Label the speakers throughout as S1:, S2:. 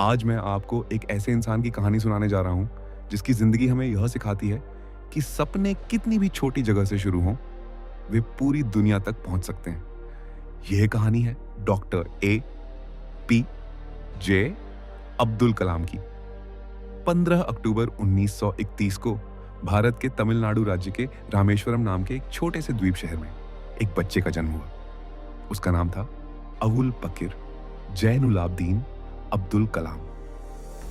S1: आज मैं आपको एक ऐसे इंसान की कहानी सुनाने जा रहा हूं जिसकी जिंदगी हमें यह सिखाती है कि सपने कितनी भी छोटी जगह से शुरू हों, वे पूरी दुनिया तक पहुंच सकते हैं। यह कहानी है doctor A P J Abdul Kalam की। 15 अक्टूबर 1931 को भारत के तमिलनाडु राज्य के रामेश्वरम नाम के एक छोटे से द्वीप शहर में एक बच्चे का जन्म हुआ। उसका नाम था अवुल पकीर जैनुलाब्दीन अब्दुल कलाम।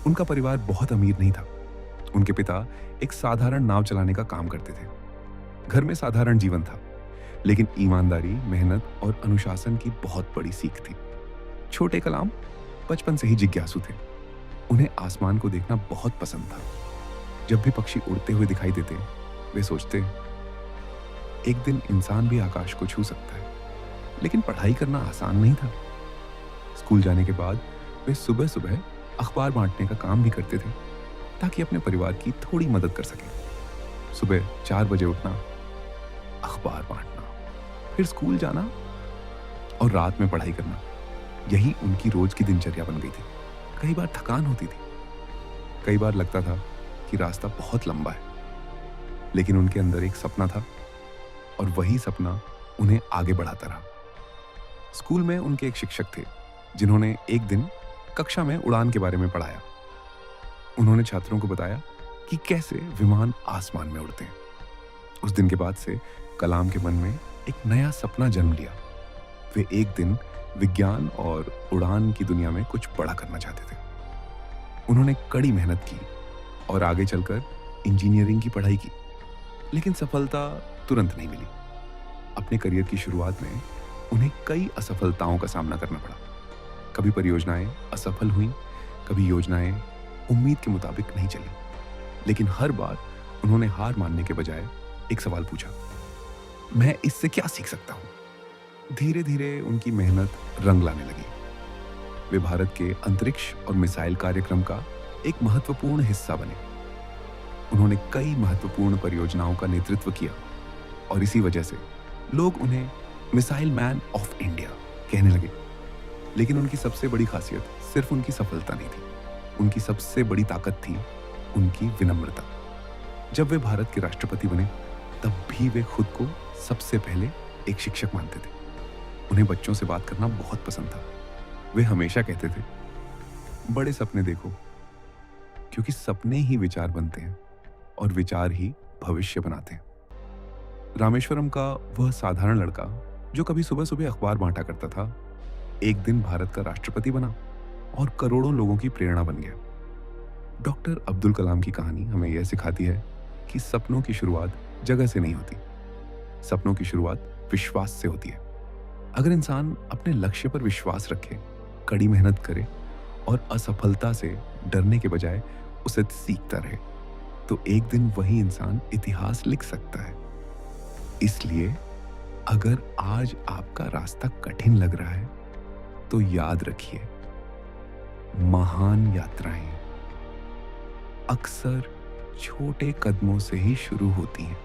S1: उनका परिवार बहुत अमीर नहीं था। उनके पिता एक साधारण नाव चलाने का काम करते थे। घर में साधारण जीवन था, लेकिन ईमानदारी, मेहनत और अनुशासन की बहुत बड़ी सीख थी। छोटे कलाम बचपन से ही जिज्ञासु थे। उन्हें आसमान को देखना बहुत पसंद था। जब भी पक्षी उड़ते हुए दिखाई देते, वे सोचते, एक दिन इंसान भी आकाश को छू सकता है। लेकिन पढ़ाई करना आसान नहीं था। स्कूल जाने के बाद वे सुबह सुबह अखबार बांटने का काम भी करते थे, ताकि अपने परिवार की थोड़ी मदद कर सकें। सुबह 4 बजे उठना, अखबार बांटना, फिर स्कूल जाना और रात में पढ़ाई करना, यही उनकी रोज की दिनचर्या बन गई थी। कई बार थकान होती थी, कई बार लगता था कि रास्ता बहुत लंबा है, लेकिन उनके अंदर एक सपना था और वही सपना उन्हें आगे बढ़ाता रहा। स्कूल में उनके एक शिक्षक थे जिन्होंने एक दिन कक्षा में उड़ान के बारे में पढ़ाया। उन्होंने छात्रों को बताया कि कैसे विमान आसमान में उड़ते हैं। उस दिन के बाद से कलाम के मन में एक नया सपना जन्म लिया। वे एक दिन विज्ञान और उड़ान की दुनिया में कुछ बड़ा करना चाहते थे। उन्होंने कड़ी मेहनत की और आगे चलकर इंजीनियरिंग की पढ़ाई की, लेकिन सफलता तुरंत नहीं मिली। अपने करियर की शुरुआत में उन्हें कई असफलताओं का सामना करना पड़ा। कभी परियोजनाएं असफल हुईं, कभी योजनाएं उम्मीद के मुताबिक नहीं चली, लेकिन हर बार उन्होंने हार मानने के बजाय एक सवाल पूछा, मैं इससे क्या सीख सकता हूं? धीरे धीरे उनकी मेहनत रंग लाने लगी। वे भारत के अंतरिक्ष और मिसाइल कार्यक्रम का एक महत्वपूर्ण हिस्सा बने। उन्होंने कई महत्वपूर्ण परियोजनाओं का नेतृत्व किया और इसी वजह से लोग उन्हें मिसाइल मैन ऑफ इंडिया कहने लगे। लेकिन उनकी सबसे बड़ी खासियत सिर्फ उनकी सफलता नहीं थी। उनकी सबसे बड़ी ताकत थी उनकी विनम्रता। जब वे भारत के राष्ट्रपति बने, तब भी वे खुद को सबसे पहले एक शिक्षक मानते थे। उन्हें बच्चों से बात करना बहुत पसंद था। वे हमेशा कहते थे, बड़े सपने देखो, क्योंकि सपने ही विचार बनते हैं और विचार ही भविष्य बनाते हैं। रामेश्वरम का वह साधारण लड़का जो कभी सुबह सुबह अखबार बांटा करता था, एक दिन भारत का राष्ट्रपति बना और करोड़ों लोगों की प्रेरणा बन गया। डॉक्टर अब्दुल कलाम की कहानी हमें यह सिखाती है कि सपनों की शुरुआत जगह से नहीं होती। सपनों की शुरुआत विश्वास से होती है। अगर इंसान अपने लक्ष्य पर विश्वास रखे, कड़ी मेहनत करे और असफलता से डरने के बजाय उसे सीखता रहे, तो एक दिन वही इंसान इतिहास लिख सकता है। इसलिए अगर आज आपका रास्ता कठिन लग रहा है, तो याद रखिए, महान यात्राएं अक्सर छोटे कदमों से ही शुरू होती हैं।